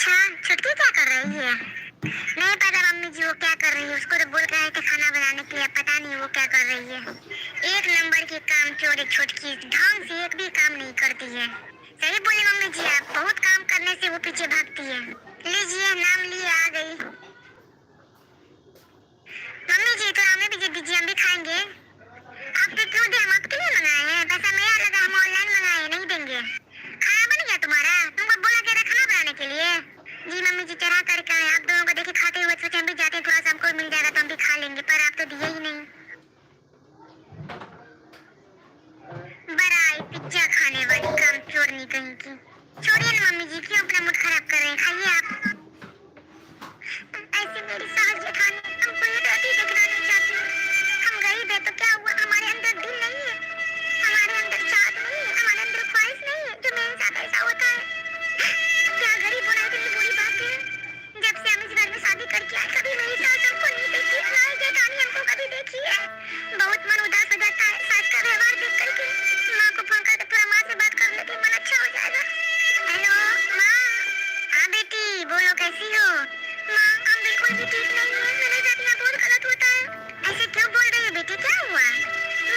अच्छा, छुटकी क्या कर रही है? नहीं पता मम्मी जी वो क्या कर रही है। उसको तो बोल के आए थे खाना बनाने के लिए, पता नहीं वो क्या कर रही है। एक नंबर की काम चोर है छुटकी, ढंग से एक भी काम नहीं करती है। सही बोले मम्मी जी आप, बहुत काम करने से वो पीछे भागती है। लीजिए नाम लिए आ गई। मम्मी जी तो हमें भी दे दीजिए, हम भी खाएंगे। आपके क्यों दे, हम आपके लिए मंगाए हैं, पैसा मेरा लगा, हम ऑनलाइन मंगाए, नहीं देंगे। खाना बन गया तुम्हारा? तुमको बोला क्या था खाना बनाने के लिए? जी मम्मी जी चढ़ा करके आए, आप दोनों को देखे खाते हुए, सोचे हम भी जाते हैं, थोड़ा सा हमको मिल जाएगा तो हम भी खा लेंगे, पर आप तो दिए ही नहीं। बड़ा पिज्जा खाने वाली काम चोरनी कहीं की। छोड़िए ना मम्मी जी, क्यों अपना मूड खराब कर रहे हैं, खाइए आप। ऐसे मेरी सास जेठानी हमको ये रोटी देखना नहीं चाहती। हम गरीब है तो क्या हुआ, हमारे अंदर दिल नहीं है, हमारे अंदर चाहत नहीं है, हमारे अंदर ख्वाहिश नहीं है जो मेरे साथ ऐसा होता है। क्या गरीब होना इतनी बुरी बात है? जब से हम इस घर में शादी करके आए, कभी मेरी सास हमको नहीं देखी, ना ही जेठानी हमको कभी देखी है। बहुत मन उदास हो जाता है सास का व्यवहार देख करके। माँ को फोन करके थोड़ा माँ से बात कर लेती, मन अच्छा हो जाएगा। हेलो माँ। हाँ बेटी बोलो, कैसी हो? माँ हम बिल्कुल भी ठीक नहीं है, मेरे साथ यहाँ बहुत गलत होता है। ऐसे क्यों बोल रही है बेटी, क्या हुआ?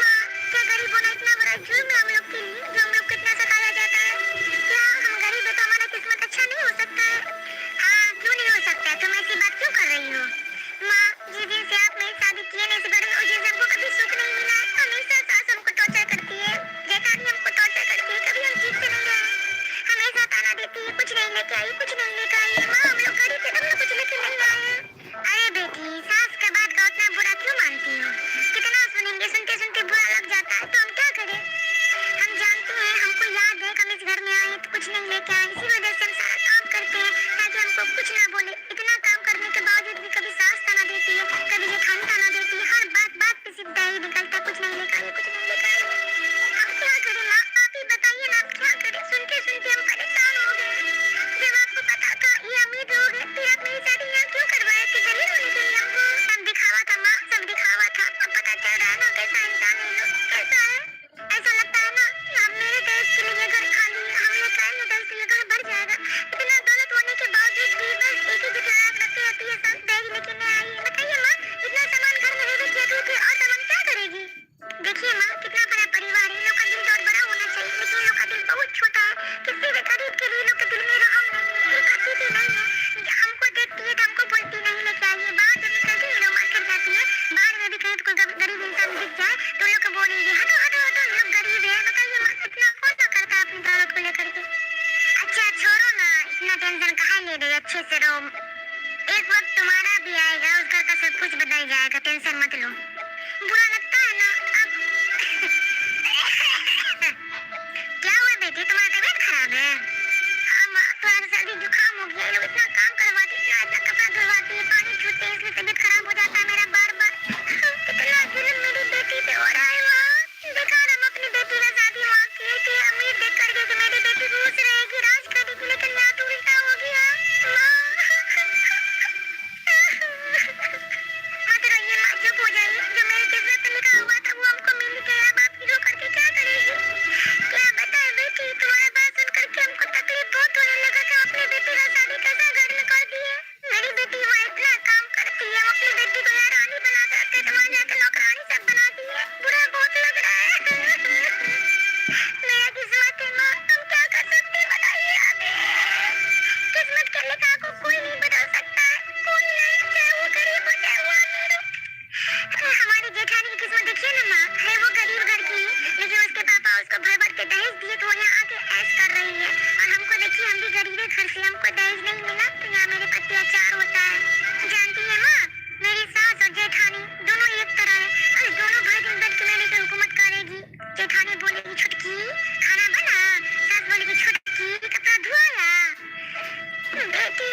माँ क्या गरीब होना इतना बड़ा जुर्म है हम लोग के लिए, जो हम लोग कितना सताया जाता है? क्या हम गरीब है तो हमारा किस्मत अच्छा नहीं हो सकता है? हाँ क्यों नहीं हो सकता है, तुम ऐसी बात क्यों कर रही हो? माँ जिस दिन से आप मेरी शादी किए ना इस घर में, उस दिन से हमको कभी सुख नहीं मिला है। हमेशा सास हमको टॉर्चर करती है, जेठानी हमको टॉर्चर करती है, कभी हम ठीक से नहीं रहे। हमेशा ताना देती है, कुछ नहीं लेके आई, कुछ नहीं लेके आई। माँ हम लोग गरीब थे, तुमने कुछ लेके नहीं आए। अरे बेटी सास का बात का उतना बुरा क्यों मानती हो? कितना सुनेंगे, सुनते सुनते बुरा लग जाता है, तो हम क्या करें? हम जानते हैं, हमको याद है हम इस घर में आए तो कुछ नहीं लेके आए, इसी वजह से हम सारा काम करते हैं ताकि हमको कुछ ना बोले। इतना काम करने के बावजूद भी कभी सास ताना देती है, कभी जेठानी ताना देती है, हर बात बात पे सिर्फ दही निकलता, कुछ नहीं लेके आए, कुछ नहीं लेके आए। हम क्या करें माँ, आप ही बताइए ना, आप क्या करें? सुनते सुनते हम परेशान हो गए। जब आपको पता था ये अमीर लोग हैं, फिर आप मेरी शादी यहाँ क्यों करवाए थे, गरीब होने के लिए हमको? सब दिखावा था माँ, सब दिखावा था। अब पता चल रहा है ना कैसा इंसान है लोग, कैसा है। ऐसा लगता है ना हम मेरे देश के लिए घर खाली है, हमने कहा ना देश के लिए घर भर जाएगा। इतना दौलत होने के बावजूद भी बस एक ही दिखलाया रखती रहती है, सब दहेज लेके नहीं आई है। बताइए माँ, इतना सामान घर में है किया तो और सामान क्या करेगी? देखिए माँ कितना बड़ा परिवार है, लोग का दिल तो और बड़ा होना चाहिए, लेकिन लोग का दिल बहुत छोटा है। किसी भी गरीब के लिए लोग के दिल में रहम नहीं है, एक आती भी नहीं है। हमको देखती है तो हमको बोलती नहीं लेके आइए, बाहर जब निकलती है लोग मार्केट जाती है, बाहर में भी कहीं कोई गरीब इंसान दिख जाए तो लोग को बोलेंगे हटो हटो हटो लोग गरीब है। बताइए माँ कितना कौन सा करता है अपनी दौलत को लेकर के? अच्छा छोड़ो ना, इतना टेंशन कहाँ ले रही, अच्छे से रहो। एक वक्त तुम्हारा भी आएगा, उस घर का सब कुछ बदल जाएगा, टेंशन मत लो। बुरा लगता है ना अब। क्या हुआ बेटी, तुम्हारा तबीयत खराब है? हाँ माँ थोड़ा सा सर्दी जुकाम हो गया, ये लोग इतना काम करवाती है, इतना कपड़ा धुलवाती है, पानी छूटते हैं, इसलिए तबीयत खराब हो जाता है मेरा बार बार। कितना जुल्म मेरी बेटी पे हो रहा है माँ। देखा हम अपनी बेटी का शादी वहाँ किए थे, अमीर देख करके कि मेरी बेटी खुश रहेगी, राज करेगी, लेकिन यहाँ तो उल्टा हो गया माँ। मत रोइए माँ, चुप हो जाइए, जो मेरी किस्मत में लिखा हुआ था वो हमको मिल गया, अब आप रो करके क्या करेगी? क्या बताए बेटी, तुम्हारा बात सुन करके हमको तकलीफ बहुत होने लगा था। अपनी बेटी का शादी कैसा घर में कर दिए। मेरी बेटी वहाँ इतना काम करती है, हम अपनी बेटी को यहाँ रानी बना के रखते थे, वहाँ जाकर नौकरानी सब बना दी है। बुरा बहुत लग रहा है। मेरा किस्मत है माँ, हम क्या कर सकते हैं बताइए आप। किस्मत के लिखा को कोई नहीं बदल सकता है, कोई नहीं, चाहे वो गरीब हो चाहे वो अमीर हो। हमारी जेठानी की किस्मत देखिए ना माँ, है वो गरीब घर की, लेकिन उसके पापा उसको भर भर के दहेज दिए तो वो यहाँ आके ऐश कर रही है। और हमको देखिए, हम भी गरीब घर से, हमको दहेज नहीं मिला तो यहाँ मेरे पर अत्याचार होता है। जानती है माँ, मेरी सास और जेठानी दोनों एक तरह है, और दोनों भाई दिन बैठ के मेरे पे हुकूमत करेगी। जेठानी बोलेगी छुटकी खाना बना, सास बोलेगी छुटकी कपड़ा धुआया। बेटी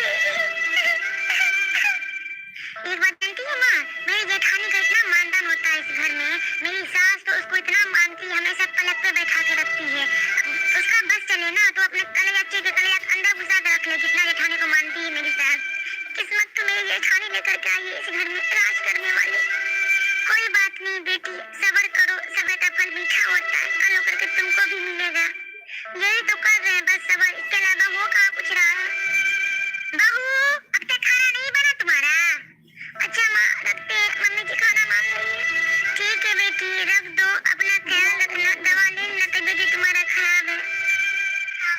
एक बात जानती है माँ, मेरी जेठानी का इतना मानदान होता है इस घर में, मेरी सास तो उसको इतना मानती है, हमेशा पलक पे बैठा के रखती है। उसका बस चले ना तो अपने कलेजा के कलेजा अंदर घुसा के रख ले, जितना जेठानी को मानती है मेरी सास। किस्मत तो मेरी जेठानी लेकर के आई है इस घर में राज करने वाली। कोई बात नहीं बेटी, सब्र करो, सब्र का फल मीठा होता है, कल होकर के तुमको भी मिलेगा। यही तो कर रहे हैं बस सब्र, इसके अलावा हो कहाँ कुछ रहा है।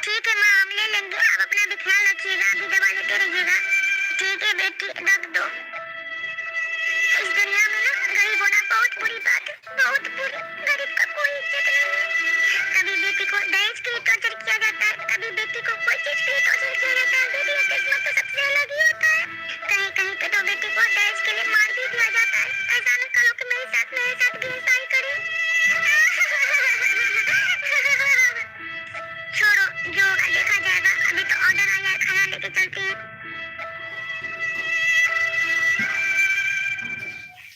ठीक है माँ, हम ले लेंगे, आप अपना भी ख्याल रखिएगा, अभी दवा लेते रहिएगा। ठीक है बेटी, रख दो। इस दुनिया में ना गरीब होना बहुत बुरी बात है, बहुत बुरी। गरीब का कोई इज्जत नहीं है। कभी बेटी को दहेज के लिए टॉर्चर किया जाता है, कभी बेटी को कोई चीज के लिए टॉर्चर किया जाता है। बेटी का किस्मत तो सबसे अलग ही होता है। कहीं कहीं पे तो बेटी को दहेज के लिए मार भी दिया जाता है। ऐसा न करो कि मेरे साथ भी ऐसा ही करे। छोड़ो, जो होगा देखा जाएगा। अभी तो ऑर्डर आया है, खाना लेके चलते हैं।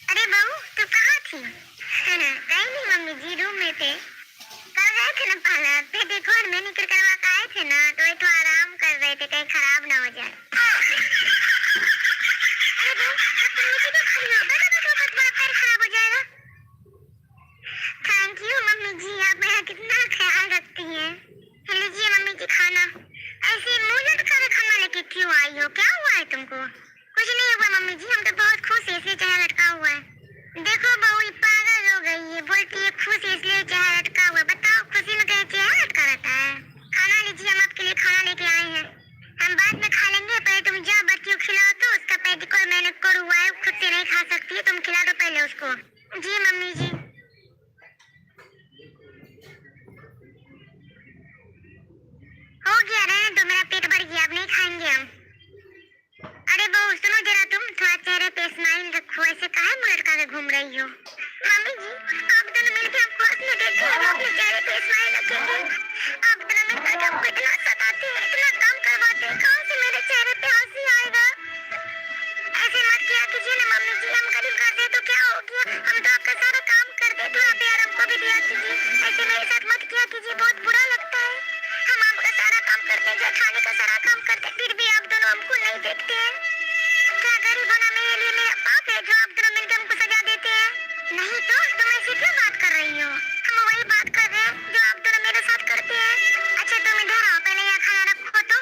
अरे बहू, तू कहाँ थी? कहीं नहीं मम्मी जी, रूम में थे। कल गए थे ना पार्लर, पेटीकोट मैनिक्योर करवा के आए थे ना, तो तो आराम कर रहे थे, कहीं खराब ना हो जाए। अरे बहू, अब तुम नीचे क्यों खड़ी हो? बैठो बैठो, मत, तुम्हारा पैर खराब हो जाएगा। थैंक यू मम्मी जी, आप मेरा कितना ख्याल रखती हैं। लीजिए मम्मी जी खाना। ऐसे मुंह लटका के खाना लेके क्यों आई हो? क्या हुआ है तुमको? कुछ नहीं हुआ मम्मी जी, हम तो बहुत खुश है, इसलिए चेहरा लटका हुआ है। देखो बहू, ये पागल हो गई है, बोलती है खुश है इसलिए चेहरा लटका हुआ है। बताओ, खुशी में कहीं चेहरा लटका रहता है? खाना लीजिए, हम आपके लिए खाना लेके आए हैं। हम बाद में खा लेंगे, पहले तुम जाओ बच्ची को खिलाओ। तो उसका पेटीकोट मैंने कोड हुआ है, खुद से नहीं खा सकती है, तुम खिला दो पहले उसको। जी मम्मी जी। हो गया, रहने दो, मेरा पेट भर गया, अब नहीं खाएंगे हम। अरे बहू सुनो जरा, तुम थोड़ा चेहरे पे स्माइल रखो, ऐसे काहे मुंह लटका के घूम रही हो? मम्मी जी, आप दोनों मिलकर हमको हंसने देते हैं, हम अपने चेहरे पे स्माइल रखेंगे। आप दोनों मिलकर हमको इतना सताते हैं, इतना काम करवाते हैं, कहाँ से मेरे चेहरे पे हंसी आएगा? ऐसे मत किया कीजिए ना मम्मी जी, हम गरीब कर दे तो क्या हो गया? हम तो आपका सारा काम कर दे, थोड़ा प्यार हमको भी दिया कीजिए। ऐसे मेरे साथ मत किया कीजिए, बहुत बुरा लगता है। हम आपका सारा काम करते हैं, खाने का सारा काम करते हैं, फिर भी आप दोनों हमको नहीं देखते हैं। क्या गरीब होना मेरे लिए मेरा पाप है, जो आप दोनों मिलकर हमको सजा देते हैं? नहीं तो तुम ऐसी क्यों बात कर रही हो? हम वही बात कर रहे हैं जो आप दोनों मेरे साथ करते हैं। अच्छा तुम इधर आओ, पहले यहाँ खाना रखो तो।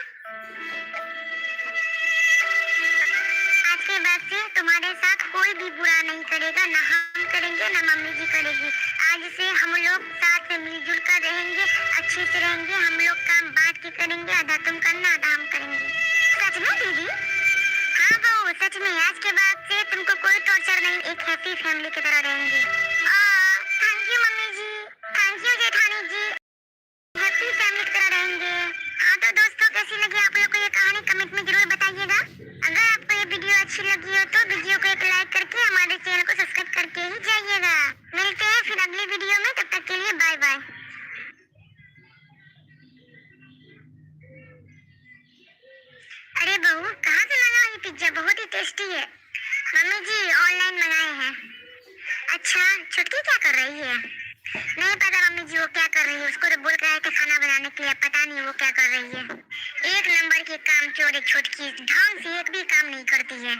आज के बाद से तुम्हारे साथ कोई भी बुरा नहीं करेगा, ना हम करेंगे ना मम्मी जी करेगी। आज से हम लोग साथ में मिलजुल कर रहेंगे, अच्छे से रहेंगे। हम लोग काम बांट के करेंगे, आधा तुम करना आधा हम करेंगे। सच में दीदी? हाँ बहू, सच में। आज के बाद से तुमको कोई टॉर्चर नहीं, एक हैप्पी फैमिली की तरह रहेंगे। Thank you mummy ji, thank you जेठानी जी, हैप्पी फैमिली की तरह रहेंगे। हाँ तो दोस्तों, कैसी लगी आप लोग को ये कहानी, कमेंट में जरूर बताइएगा। अगर आपको ये वीडियो अच्छी लगी हो तो वीडियो को एक लाइक करके हमारे चैनल को सब्सक्राइब करके ही जाइएगा। मिलते हैं फिर अगली वीडियो में, तब तक के लिए बाय बाय। अरे बहू, कहाँ से मंगाओ ये पिज्जा? बहुत ही टेस्टी है। मम्मी जी ऑनलाइन मंगाए हैं। अच्छा, छुटकी क्या कर रही है? नहीं पता मम्मी जी वो क्या कर रही है, उसको तो बोल के आए थे खाना बनाने के लिए, पता नहीं वो क्या कर रही है। एक नंबर की काम चोर है छुटकी, ढंग से एक भी काम नहीं करती है।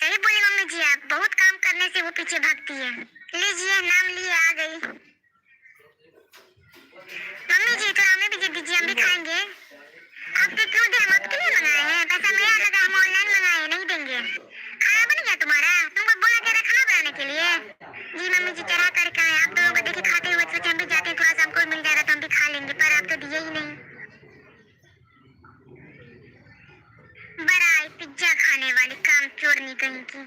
सही बोले मम्मी जी आप, बहुत काम करने से वो पीछे भागती है। लीजिए, नाम लिए आ गई। मम्मी जी थोड़ा हमें भी दे दीजिए, हम भी खाएंगे। आप तो क्यों दे, हम आपके लिए मंगाए हैं, पैसा मेरा लगा, हम ऑनलाइन मंगाए, नहीं देंगे। खाना बन गया तुम्हारा? तुमको बोला जा रहा खाना बनाने के लिए। जी मम्मी जी चढ़ा करके आए, आप दोनों को देखे खाते हुए, सोचे हम भी जाते, थोड़ा सा हमको मिल जाएगा तो हम भी खा लेंगे, पर आप तो दिए ही नहीं। बड़ा आई पिज्जा खाने वाली, काम चोरनी कहीं की।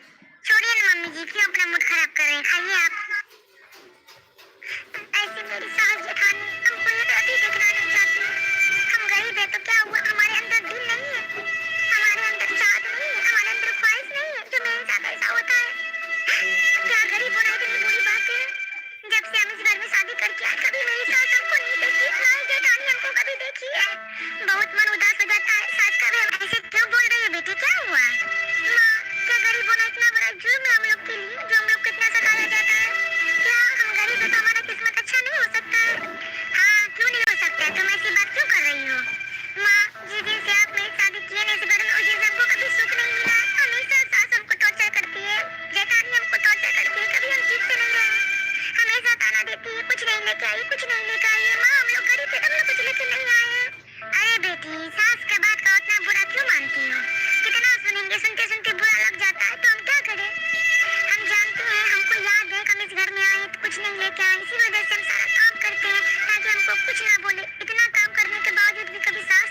छोड़िए ना मम्मी जी, क्यों अपना मूड खराब कर रहे हैं, खाइए आप। ऐसे मेरी सास जेठानी हमको ये अभी देखना नहीं चाहती। हम गरीब है तो क्या हुआ, हमारे अंदर दिल नहीं है, हमारे अंदर चाहत नहीं है, हमारे अंदर ख्वाहिश नहीं है, जो मेरे साथ ऐसा होता है। क्या गरीब होना इतनी बुरी बात है? जब से हम इस घर में शादी करके आए, कभी मेरी सास हमको नहीं देखी, ना ही जेठानी हमको कभी देखी है। बहुत मन उदास हो जाता है। सास का भी ऐसे क्यों बोल रही है बेटी, क्या हुआ? माँ, क्या गरीब होना इतना बड़ा जुर्म है हम लोग के लिए, जो हम लोग को इतना सताया जाता है? क्या हम गरीब है तो हमारा किस्मत अच्छा नहीं हो सकता है? हाँ, क्यों नहीं हो सकता है, तुम ऐसी बात क्यों कर रही हो? माँ, जिस दिन से आप मेरी शादी किए ना इस घर में, उस दिन से हमको कभी सुख नहीं मिला। हमेशा सास हमको टॉर्चर करती है, जेठानी हमको टॉर्चर करती है, कभी हम ठीक से नहीं रहे। हमेशा ताना देती है, कुछ नहीं लेके आई, कुछ नहीं लेके आई है। माँ, हम लोग गरीब थे तब ना कुछ लेके नहीं आए हैं। अरे बेटी, सास के बात का उतना बुरा क्यों मानती हो? कितना सुनेंगे, सुनते सुनते बुरा लग जाता है, तो हम क्या करें? हम जानते हैं, हमको याद है हम इस घर में आए तो कुछ नहीं लेके आए, इसी वजह से हम सारा काम करते हैं ताकि हमको कुछ ना बोले। इतना काम करने के बावजूद भी कभी सास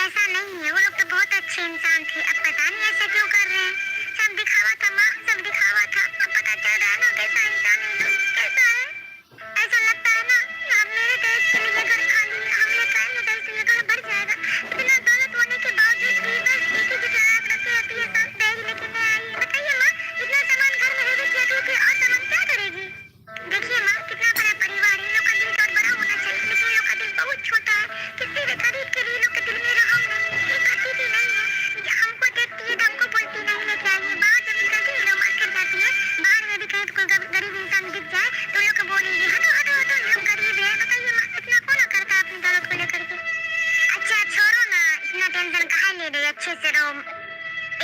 ऐसा नहीं है, वो लोग तो बहुत अच्छे इंसान थे। अब पता नहीं ऐसा क्यों कर रहे हैं। सब दिखावा था माँ, सब दिखावा था। अब पता चल रहा है ना कैसा इंसान है लोग, कैसा है। ऐसा लगता है ना अब मेरे देश के लिए घर खाली है, हमने कहा ना देश के लिए घर भर जाएगा। इतना दौलत होने के बावजूद भी बस एक ही विचार रखे रहती है, सब दहेज लेके नहीं आई है। बताइए माँ, इतना सामान घर में है देखिए देखिए, और सामान क्या करेगी। देखिए माँ, कितना बड़ा परिवार है। इन लोग का दिल तो बड़ा होना चाहिए, लेकिन इन लोग का दिल बहुत छोटा है। किसी भी गरीब के लिए लोग के दिल में रहम नहीं है, खाती भी नहीं है। हमको देखती है तो हमको बोलती नहीं लेके आइए। बाहर जब निकलती है लोग मार्केट जाती है, बाहर में भी कहीं कोई गरीब इंसान दिख जाए तो लोग बोलेंगे हटो हटो हटो, हम गरीब है। बताइए माँ, इतना कौन करता है अपनी दौलत को लेकर के। अच्छा छोड़ो ना, इतना टेंशन काहे ले रही, अच्छे से रहो।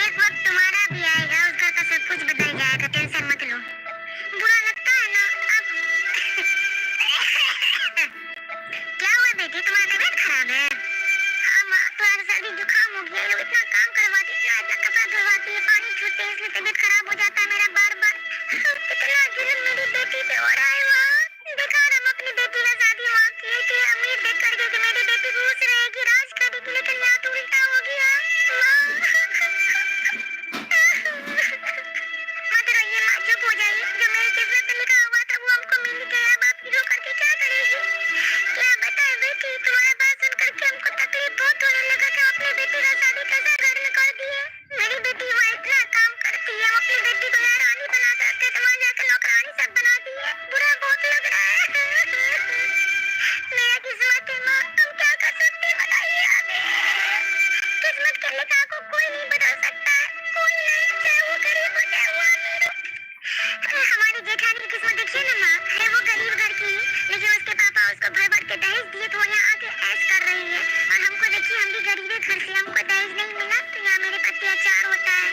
एक वक्त तुम्हारा भी आएगा, उस घर का सब कुछ बदल जाएगा, टेंशन मत लो। बुरा लगता है ना अब। क्या हुआ बेटी, तुम्हारा तबीयत खराब है। हाँ माँ, थोड़ा सा सर्दी जुकाम हो गया। ये लोग इतना काम करवाते, इतना कपड़ा धुलवाती है, पानी छूटते हैं, इसलिए तबीयत खराब हो जाता है मेरा बार बार। कितना जुल्म मेरी बेटी पे हो रहा है माँ। बेकार हम अपनी बेटी का शादी वहाँ किए थे, उम्मीद देख करके कि मेरी बेटी खुश रहेगी, राज करेगी, लेकिन यहाँ तो उल्टा हो गया माँ। मत रोइए माँ, चुप हो जाइए। जो मेरी किस्मत में लिखा हुआ था वो हमको मिल गया। अब आप रो करके क्या करेगी। क्या बताए बेटी, तुम्हारा बात सुन करके हमको तकलीफ बहुत होने लगा कि अपनी बेटी का शादी कैसे घर में कर दिए। मेरी बेटी वहाँ इतना काम करती है, हम अपनी बेटी को यहाँ रानी बना सकते थे, वहाँ जाकर नौकरानी सब बना दी है। बुरा बहुत लग रहा है। मेरा किस्मत है माँ, हम क्या कर सकते हैं बताइए आप। किस्मत के लिखा को कोई नहीं बदल सकता है, कोई नहीं, चाहे वो गरीब हो चाहे वो अमीर हो। हमारी जेठानी की किस्मत देखिए ना माँ, है वो गरीब घर की, लेकिन उसके पापा उसको भर भर के दहेज दिए तो यहाँ आके ऐश कर रही है। और हमको देखिए, हम भी गरीबे घर से, हमको दहेज नहीं मिला तो यहाँ मेरे पर अत्याचार होता है।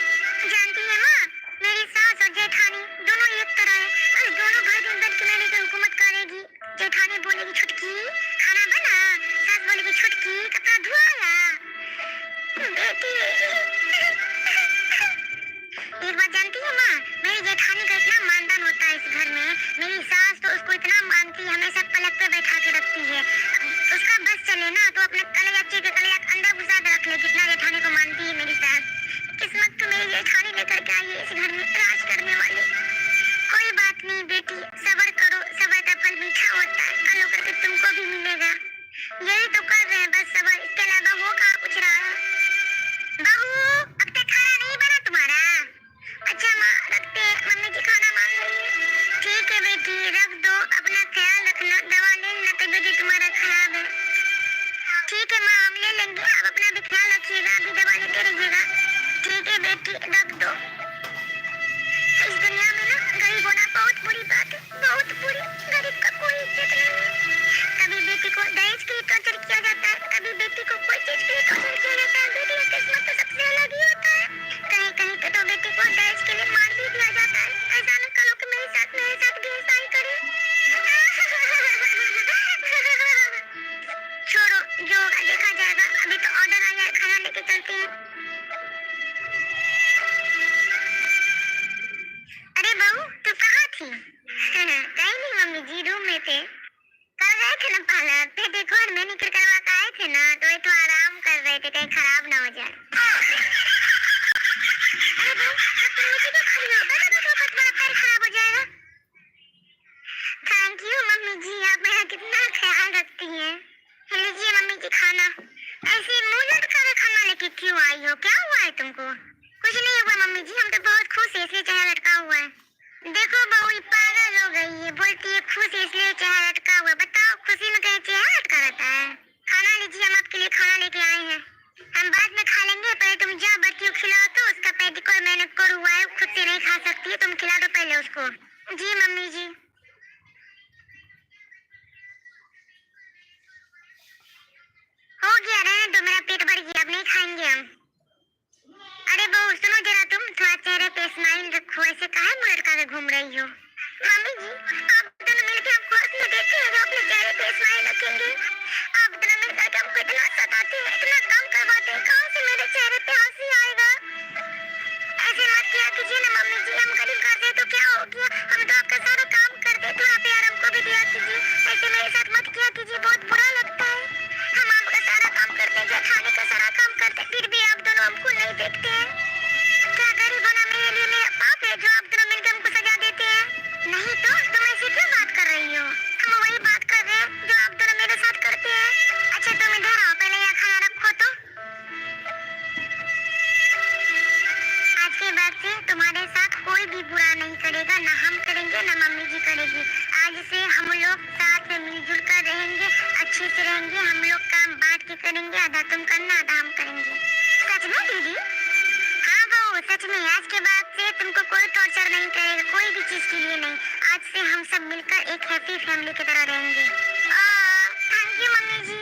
जानती है माँ, मेरी सास और जेठानी दोनों एक तरह है। बस दोनों भर दिन बैठ के मेरे पे हुकूमत करेगी। जेठानी बोलेगी छुटकी खाना बना, सास बोलेगी छुटकी कपड़ा धुआया। बेटी एक बात जानती है माँ, मेरी जेठानी का इतना मानदान होता है इस घर में। मेरी सास तो उसको इतना मानती है, हमेशा पलक पे बैठा के रखती है। उसका बस चले ना तो अपने कलेजा के कलेजा अंदर घुसा के रख ले, कितना जेठानी को मानती है मेरी सास। किस्मत तो मेरी जेठानी लेकर के आई है इस घर में राज करने वाली। कोई बात नहीं बेटी, सब्र करो, सब्र का फल मीठा होता है, कल होकर के तुमको भी मिलेगा। यही तो कर रहे हैं बस सब्र, इसके अलावा हो कहाँ कुछ रहा है। बहू, अब तक खाना नहीं बना तुम्हारा। अच्छा माँ, रखते, मम्मी जी खाना मांग रही है। ठीक है बेटी, रख दो, अपना ख्याल रखना, दवा ले लेना, तबीयत तुम्हारा खराब है। ठीक है माँ, हम ले लेंगे, आप अपना भी ख्याल रखिएगा, अभी दवा लेते रहिएगा। ठीक है बेटी, रख दो। इस दुनिया में ना गरीब होना बहुत बुरी बात है, बहुत बुरी। गरीब का कोई इज्जत नहीं है। कभी बेटी को दहेज के लिए टॉर्चर किया जाता है, कभी बेटी को कोई चीज के लिए टॉर्चर किया जाता है। बेटी का किस्मत तो सबसे अलग ही होता है। कहीं कहीं पे तो बेटी को दहेज के लिए मार भी दिया जाता है। ऐसा न करो कि मेरे साथ भी ऐसा ही करे। छोड़ो, जो होगा देखा जाएगा। अभी तो ऑर्डर आया है, खाना लेके चलते हैं। अरे बहू, तू कहाँ थी। कहीं नहीं मम्मी जी, रूम में थे। कल गए थे ना पार्लर पे, देखो मैनीक्योर करवा के आए थे ना, तो ये तो आराम कर रहे थे कहीं खराब ना हो जाए। अरे बहू, अब तुम नीचे क्यों खड़ी हो, बैठो बैठो, बहुत बड़ा पैर खराब हो जाएगा। थैंक यू मम्मी जी, आप मेरा कितना ख्याल रखती हैं। लीजिए मम्मी जी खाना। ऐसे मुंह लटका के खाना लेके क्यों आई हो, क्या हुआ है तुमको। कुछ नहीं हुआ मम्मी जी, हम तो बहुत खुश है इसलिए चेहरा लटका हुआ है। देखो बहू, ये पागल हो गई है, बोलती है खुश है इसलिए चेहरा लटका हुआ है। बताओ, खुशी में कहीं चेहरा लटका रहता है। खाना लीजिए, हम आपके लिए खाना लेके आए हैं। हम बाद में खा लेंगे, पहले तुम जाओ बच्ची को खिलाओ, तो उसका पेडिक्योर मैंने करा हुआ है, खुद से नहीं खा सकती है, तुम खिला दो पहले उसको। जी मम्मी जी। हो गया, रहने दो, मेरा पेट भर गया, अब नहीं खाएंगे हम। अरे बहू सुनो जरा, तुम थोड़ा चेहरे पे स्माइल रखो, ऐसे काहे मुंह लटका के घूम रही हो। मम्मी जी, आप दोनों मिलकर हमको हंसने देते हैं, अपने चेहरे पे स्माइल रखेंगे। आप दोनों मिलकर हमको इतना सताते हैं, इतना काम करवाते हैं, कहाँ से मेरे चेहरे पे हंसी आएगा। ऐसे मत किया कीजिए ना मम्मी जी, हम गरीब घर से तो क्या हो गया, हम तो आपका सारा काम करते, थोड़ा प्यार हमको भी दिया कीजिए। ऐसे मेरे साथ मत किया कीजिए, बहुत बुरा लगता है। हम आपका सारा काम करते हैं, जेठानी का सारा काम कोई बुरा नहीं करेगा, ना हम करेंगे ना मम्मी जी करेगी। आज से हम लोग साथ में मिलजुल कर रहेंगे, अच्छे से रहेंगे। हम लोग काम बांट के करेंगे, आधा तुम करना आधा हम करेंगे। सच में दीदी? हाँ बहू, सच में। आज के बाद से तुमको कोई टॉर्चर नहीं करेगा, कोई भी चीज के लिए नहीं। आज से हम सब मिलकर एक हैप्पी फैमिली की तरह रहेंगे। Thank you mummy ji,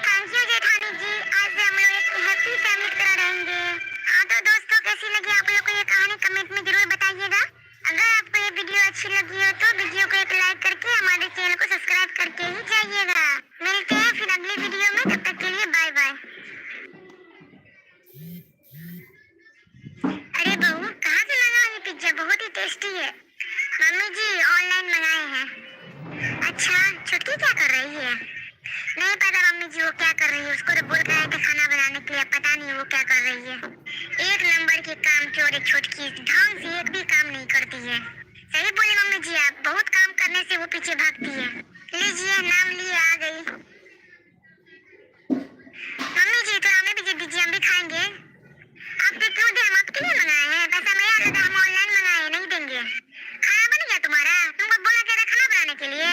thank you जेठानी जी। आज से हम लोग एक हैप्पी फैमिली की तरह रहेंगे। हाँ तो दोस्तों, कैसी लगी आप लोग को ये कहानी कमेंट में जरूर बताइएगा। अगर आपको ये वीडियो अच्छी लगी हो तो वीडियो को एक लाइक करके हमारे चैनल को सब्सक्राइब करके ही जाइएगा। मिलते हैं फिर अगली वीडियो में, तब तक के लिए बाय बाय। अरे बहू, कहाँ से लगा ये पिज्जा? बहुत ही टेस्टी है। मम्मी जी ऑनलाइन मंगाए हैं। अच्छा, छुटकी क्या कर रही है? नहीं पता मम्मी जी वो क्या कर रही है। उसको तो बोल कर आए थे खाना बनाने के लिए, पता नहीं वो क्या कर रही है। एक नंबर की काम चोर है छुटकी, ढंग से एक भी काम नहीं करती है। सही बोली मम्मी जी आप, बहुत काम करने से वो पीछे भागती है। लीजिए, नाम लिए आ गई। मम्मी जी तो हमें भी दे दीजिए, हम भी खाएंगे। आपने क्यों दे? हम आपके लिए मंगाए हैं, पैसा मेरा लगा, हम ऑनलाइन मंगाए हैं, नहीं देंगे। खाना बन गया तुम्हारा? तुमको बोला क्या था खाना बनाने के लिए?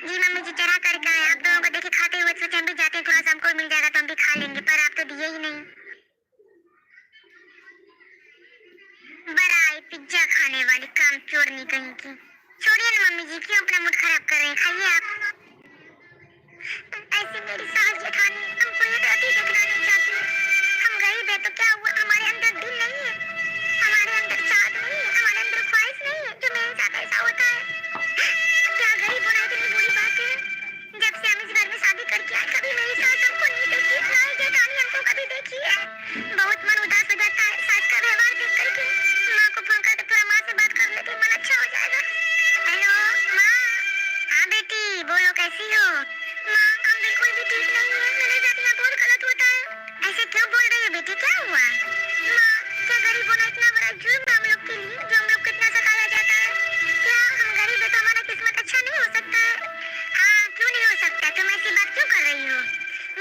जी मम्मी जी चढ़ा करके आए, आप दोनों को देखे खाते हुए, सोचे हम भी जाते हैं, थोड़ा सा हमको मिल जाएगा तो हम भी खा लेंगे, पर आप तो दिए ही नहीं। बड़ा आई पिज्जा खाने वाली, काम चोरनी कहीं की। छोड़िए ना मम्मी जी, क्यों अपना मूड खराब कर रहे हैं, खाइए आप। ऐसे मेरी सास जेठानी हमको ये अभी देखना नहीं चाहती। हम गरीब है तो क्या हुआ, हमारे अंदर दिल नहीं है, हमारे अंदर चाहत नहीं है, हमारे अंदर ख्वाहिश नहीं है जो मेरे साथ ऐसा होता है। क्या गरीब होना इतनी बुरी बात है? जब से हम इस घर में शादी करके आए, कभी मेरी सास हमको नहीं देखी, ना ही जेठानी हमको कभी देखी है। बहुत मन उदास हो जाता है सास का व्यवहार देख करके। माँ को फोन करके थोड़ा माँ से बात कर लेती, मन अच्छा हो जाएगा। हेलो माँ। हाँ बेटी बोलो, कैसी हो? माँ हम बिल्कुल भी ठीक नहीं है, मेरे साथ यहाँ बहुत गलत होता है। ऐसे क्यों बोल रही है बेटी, क्या हुआ? माँ, क्या गरीब होना इतना बड़ा जुर्म है हम लोग के लिए, जो हम लोग को इतना सताया जाता है? क्या हम गरीब है तो हमारा किस्मत अच्छा नहीं हो सकता है? हाँ क्यों नहीं हो सकता, तुम ऐसी बात क्यों कर रही हो?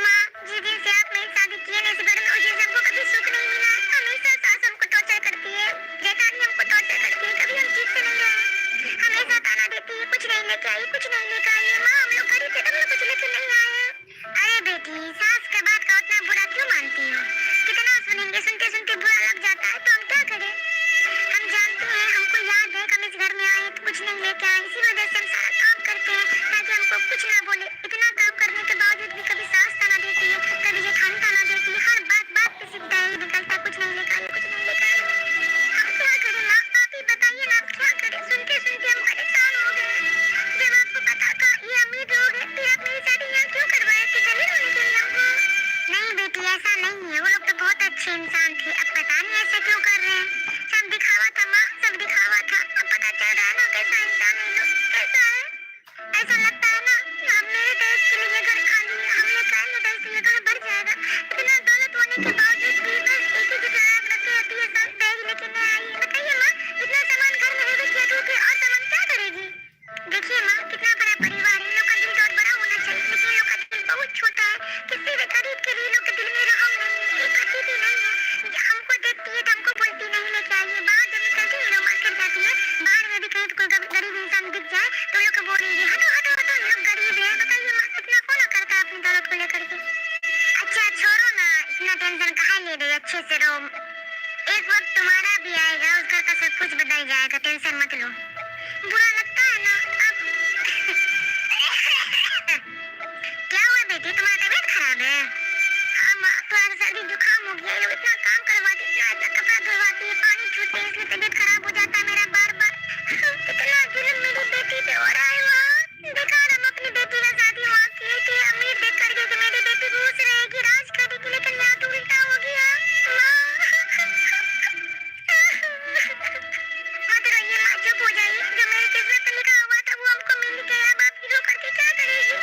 माँ, जिस दिन से आप मेरी शादी किए ना इस घर में, उस दिन से हमको कभी सुख नहीं मिला। हमेशा सास हमको टॉर्चर करती है, जेठानी हमको टॉर्चर करती है, कभी हम ठीक से नहीं रहे। हमेशा ताना देती है, कुछ नहीं लेके आई, कुछ नहीं लेके आई है। माँ हम लोग गरीब थे तब लोग कुछ लेके नहीं आए हैं। अरे बेटी, सास के बात का उतना बुरा क्यों मानती हो? कितना सुनेंगे, सुनते सुनते बुरा लग जाता है, तो हम क्या करें? हम जानते हैं, हमको याद है हम इस घर में आए तो कुछ नहीं लेके आए, इसी वजह से हम सारा काम करते हैं ताकि हमको कुछ ना बोले। इतना काम करने के बावजूद भी कभी सास ताना देती है, कभी जेठानी ताना देती है, हर बात बात पे सीधा ही निकलता है, कुछ नहीं लेके आए, कुछ नहीं लेके आए। हम क्या करें माँ, आप ही बताइए ना, आप क्या करें? सुनते सुनते हम परेशान हो गए। जब आपको पता था ये अमीर लोग हैं, फिर आप मेरी शादी यहाँ क्यों करवाए थे? गरीब होने के लिए हमको? नहीं बेटी ऐसा नहीं है, वो लोग तो बहुत अच्छे इंसान थे, अब पता नहीं ऐसा क्यों कर रहे हैं। सब दिखावा था माँ, सब दिखावा था। अब पता चल रहा है ना कैसा इंसान है लोग, कैसा है। ऐसा लगता है ना हम मेरे देश के लिए घर खाली है, हमने कहा मेरे देश के लिए घर भर जाएगा। इतना दौलत होने के बावजूद भी बस एक ही जगह रख रहती है, सब दहेज लेके नहीं आई है। बताइए माँ, इतना सामान घर में है किया तो फिर और सामान क्या करेगी? देखिए माँ, कितना बड़ा परिवार है, इन लोग का दिल बहुत बड़ा होना चाहिए, लेकिन इन लोग का दिल बहुत छोटा है। किसी भी गरीब के भी लोग के दिल में रहम नहीं है, एक अतिथि नहीं है। हमको देखती है तो हमको बोलती नहीं लेके आइए। बाहर जब निकलती है लोग मार्केट जाती है, बाहर में भी कहीं कोई गरीब इंसान दिख जाए तो लोग को बोलेंगे हटो हटो हटो, ये लोग गरीब है। बताइए माँ, इतना कौन करता है अपनी दौलत को लेकर के? अच्छा छोड़ो ना, इतना टेंशन काहे ले रही, अच्छे से रहो। एक वक्त तुम्हारा भी आएगा, उस घर का सब कुछ बदल जाएगा, टेंशन मत लो। बुरा लगता है ना अब। क्या हुआ बेटी, तुम्हारा तबीयत खराब है? हाँ माँ, थोड़ा सा सर्दी जुकाम हो गया, ये लोग इतना काम करवाते, इतना कपड़ा धुलवाती है, पानी छूटते हैं, इसलिए तबीयत खराब हो जाता है मेरा बार बार। कितना जुल्म मेरी बेटी पे हो रहा है वहाँ। देखा हम अपनी बेटी का शादी वहाँ किए थे, अमीर देख करके कि मेरी बेटी खुश रहेगी, राज करेगी, लेकिन यहाँ तो उल्टा हो गया। मत रोइए माँ, चुप हो जाइए। जो मेरी किस्मत में लिखा हुआ था वो हमको मिल गया, अब आप रो करके क्या करेगी?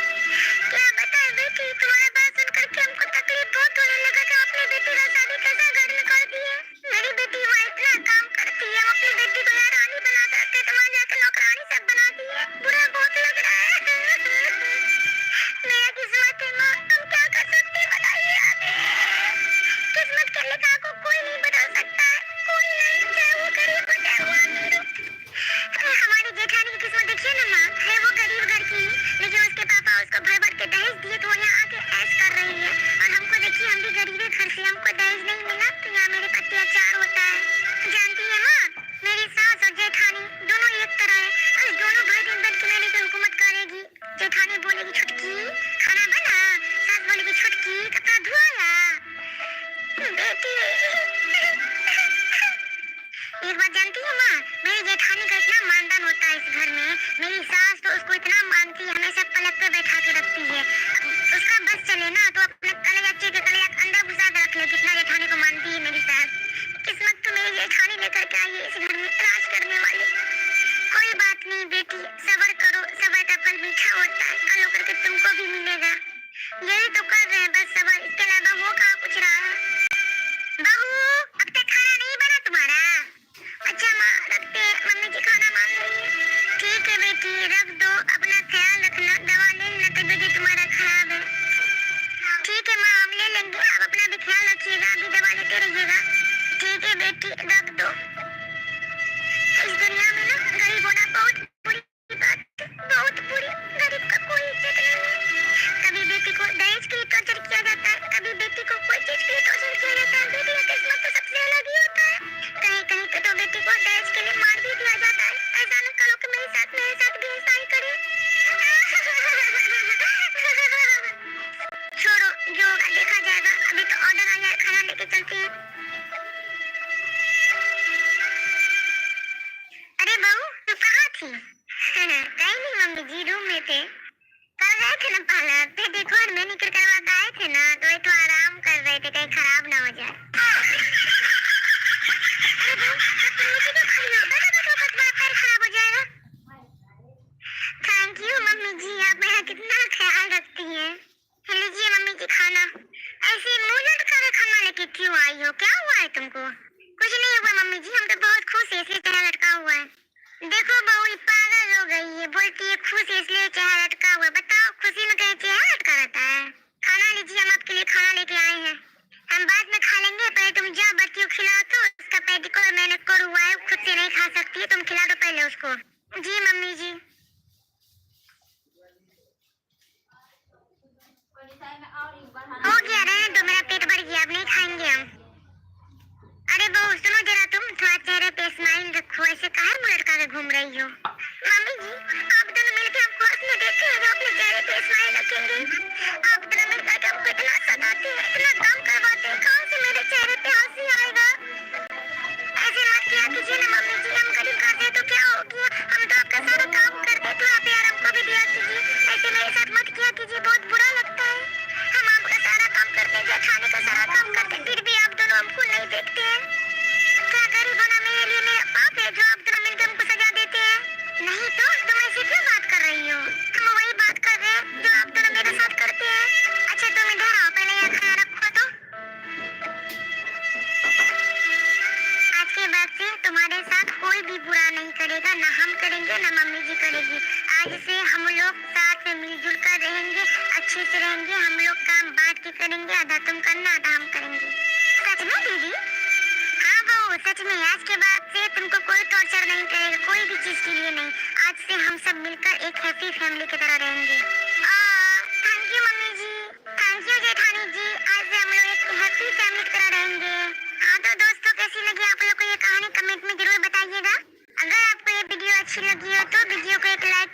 क्या बताए बेटी, तुम्हारा बात सुन करके हमको तकलीफ बहुत होने लगा कि अपनी बेटी का शादी कैसा घर में कर दिए। मेरी बेटी वहाँ इतना काम करती है, हम अपनी बेटी को यहाँ रानी बना करके तो वहाँ जाके नौकरानी सब बना दी है। बुरा बहुत लग रहा है। मेरा किस्मत है माँ, हम क्या कर सकते हैं बताइए आप। किस्मत के लिखा को कोई नहीं बदल सकता है, कोई नहीं, चाहे वो गरीब हो चाहे वो अमीर हो। दहेज दिए तो वो यहाँ आके ऐश कर रही है, और हमको देखिए हम भी गरीब है घर से, हमको दहेज नहीं मिला तो यहाँ मेरे पर अत्याचार होता है। जानती है माँ, मेरी सास और जेठानी दोनों एक तरह है, और दोनों भाई दिन बन के मेरे पे हुकूमत करेगी। जेठानी बोलेगी छुटकी खाना बना, सास बोलेगी छुटकी कपड़ा धुआया। बेटी एक बात जानती है माँ, मेरी जेठानी का इतना मानदान होता है इस घर में, मेरी सास तो उसको इतना मानती है, हमेशा पलक पे बैठा के रखती है। उसका बस चले ना तो अपने कलेजा के कलेजा अंदर घुसा के रख ले, कितना जेठानी को मानती है मेरी सास। किस्मत तो मेरी जेठानी लेकर के आई है इस घर में राज करने वाली। कोई बात नहीं बेटी, सब्र करो, सब्र का फल मीठा होता है, कल होकर के तुमको भी मिलेगा। यही तो कर रहे हैं बस सब्र, इसके अलावा हो कहाँ कुछ रहा है। बहू अब तक खाना नहीं बना तुम्हारा? अच्छा माँ रखते, मम्मी जी खाना मांग रही है। ठीक है बेटी रख दो, अपना ख्याल रखना, दवा ले लेना, तबीयत तुम्हारा खराब है। ठीक है माँ हम ले लेंगे, आप अपना भी ख्याल रखिएगा, अभी दवा लेते रहिएगा। ठीक है बेटी रख दो। इस दुनिया में ना गरीब होना बहुत बुरी बात है, बहुत बुरी। गरीब का कोई इज्जत नहीं है। कभी बेटी को दहेज के लिए टॉर्चर किया जाता है, कभी बेटी को कोई चीज के लिए टॉर्चर किया जाता है। बेटी का किस्मत तो सबसे अलग ही होता है। कहीं कहीं पे तो बेटी को दहेज के लिए मार भी दिया जाता है। ऐसा न करो कि मेरे साथ भी ऐसा ही करे। छोड़ो, जो होगा देखा जाएगा, अभी तो ऑर्डर आया है, खाना लेके चलते हैं। अरे बहू तू कहाँ थी? कहीं नहीं मम्मी जी, रूम में थे। कल गए थे ना पार्लर, पेडिक्योर मैनिक्योर करवा के आए थे ना, तो ये तो आराम कर रहे थे कहीं खराब ना हो जाए। अरे बहू तब तुम नीचे क्यों खड़ी हो? बैठो बैठो, बस मेरा पैर खराब हो जाएगा। थैंक यू मम्मी जी, आप मेरा कितना ख्याल रखती हैं। लीजिए मम्मी जी खाना। ऐसे मुंह लटका के खाना लेके क्यों आई हो, क्या हुआ है तुमको? कुछ नहीं हुआ मम्मी जी, हम तो बहुत खुश है इसलिए चेहरा लटका हुआ है। देखो बहू ये पागल हो गई है, बोलती है खुश है इसलिए चेहरा लटका हुआ है। बताओ खुशी में कहीं चेहरा लटका रहता है? खाना लीजिए, हम आपके लिए खाना लेके आए हैं। हम बाद में खा लेंगे, पहले तुम जाओ बच्ची को खिलाओ, तो उसका पेडिक्योर मैनिक्योर हुआ है, खुद से नहीं खा सकती है, तुम खिला दो पहले उसको। जी मम्मी जी। हो गया, रहने दो, मेरा पेट भर गया, अब नहीं खाएंगे हम। अरे बहू सुनो जरा, तुम थोड़ा चेहरे पे स्माइल रखो, ऐसे काहे मुंह लटका के घूम रही हो? मम्मी जी आप दोनों मिलकर हमको हंसने देते हैं, जो अपने चेहरे पे स्माइल रखेंगे। आप दोनों मिलकर हमको इतना सताते हैं, इतना काम करवाते हैं, कहाँ से मेरे चेहरे पे हंसी आएगा? ऐसे मत किया कीजिए ना मम्मी जी, हम गरीब घर से तो क्या हो गया, हम तो आपका सारा काम करते, थोड़ा प्यार हमको भी दिया कीजिए। ऐसे मेरे साथ मत किया कीजिए, बहुत बुरा लगता है। हम आपका सारा काम करते, जेठानी का सारा काम करते, फिर भी आप दोनों हमको नहीं देखते हैं। क्या गरीब होना मेरे लिए मेरा पाप है जो आप दोनों मिलकर हमको सजा देते हैं? नहीं तो तुम ऐसे क्यों बात कर रही हो? हम वही बात कर रहे हैं जो आप दोनों मेरे साथ करते हैं। अच्छा तुम इधर आओ, पहले यहाँ खाना रखो तो। आज के बाद से तुम्हारे साथ कोई भी बुरा नहीं करेगा, ना हम करेंगे ना मम्मी जी करेगी। आज से हम लोग साथ में मिलजुल कर रहेंगे, अच्छे से रहेंगे, हम लोग काम बांट के करेंगे, आधा तुम करना आधा हम करेंगे। सच में दीदी? हाँ बहू सच में, आज के बाद से तुमको कोई टॉर्चर नहीं करेगा, कोई भी चीज के लिए नहीं। आज से हम सब मिलकर एक हैप्पी फैमिली की तरह रहेंगे। Thank you mummy ji, thank you जेठानी जी, आज से हम लोग एक हैप्पी फैमिली की तरह रहेंगे। हाँ तो दोस्तों कैसी लगी आप लोग को ये कहानी, कमेंट में जरूर बताइएगा। अगर आपको ये वीडियो अच्छी लगी हो तो वीडियो को एक लाइक